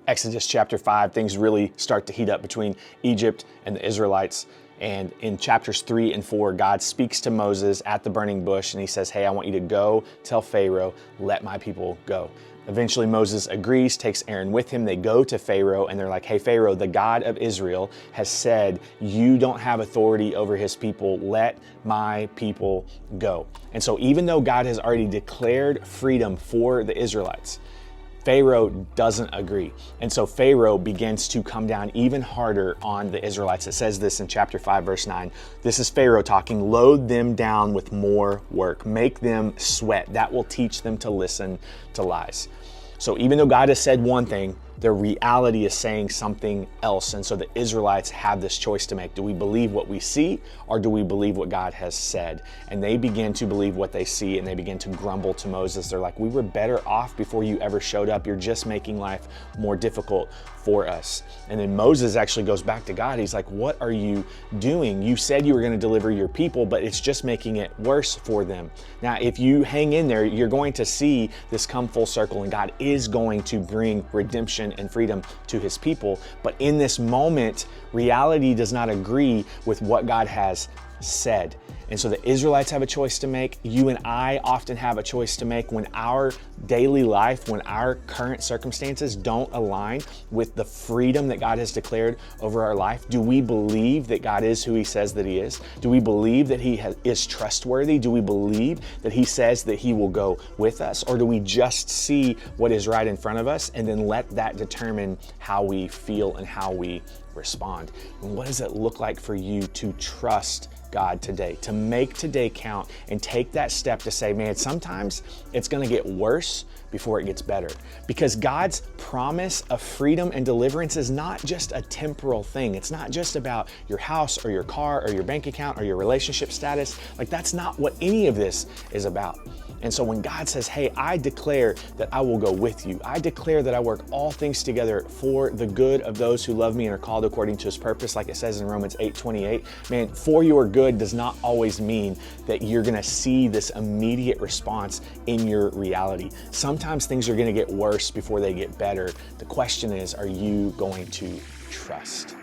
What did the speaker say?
Exodus chapter 5, things really start to heat up between Egypt and the Israelites. And in chapters 3 and 4, God speaks to Moses at the burning bush and he says, hey, I want you to go tell Pharaoh, let my people go. Eventually Moses agrees, takes Aaron with him. They go to Pharaoh and they're like, hey, Pharaoh, the God of Israel has said, you don't have authority over his people. Let my people go. And so even though God has already declared freedom for the Israelites, Pharaoh doesn't agree. And so Pharaoh begins to come down even harder on the Israelites. It says this in chapter 5, verse 9. This is Pharaoh talking. Load them down with more work. Make them sweat. That will teach them to listen to lies. So even though God has said one thing, their reality is saying something else. And so the Israelites have this choice to make. Do we believe what we see or do we believe what God has said? And they begin to believe what they see and they begin to grumble to Moses. They're like, we were better off before you ever showed up. You're just making life more difficult for us. And then Moses actually goes back to God. He's like, what are you doing? You said you were going to deliver your people, but it's just making it worse for them. Now, if you hang in there, you're going to see this come full circle and God is going to bring redemption and freedom to his people. But in this moment, reality does not agree with what God has said. And so the Israelites have a choice to make. You and I often have a choice to make when our daily life, when our current circumstances don't align with the freedom that God has declared over our life. Do we believe that God is who he says that he is? Do we believe that he is trustworthy? Do we believe that he says that he will go with us? Or do we just see what is right in front of us and then let that determine how we feel and how we respond? And what does it look like for you to trust God today, to make today count and take that step to say, man, sometimes it's going to get worse before it gets better, because God's promise of freedom and deliverance is not just a temporal thing. It's not just about your house or your car or your bank account or your relationship status. Like, that's not what any of this is about. And so when God says, hey, I declare that I will go with you. I declare that I work all things together for the good of those who love me and are called according to his purpose, like it says in Romans 8:28. Man, for your good does not always mean that you're going to see this immediate response in your reality. Sometimes things are going to get worse before they get better. The question is, are you going to trust?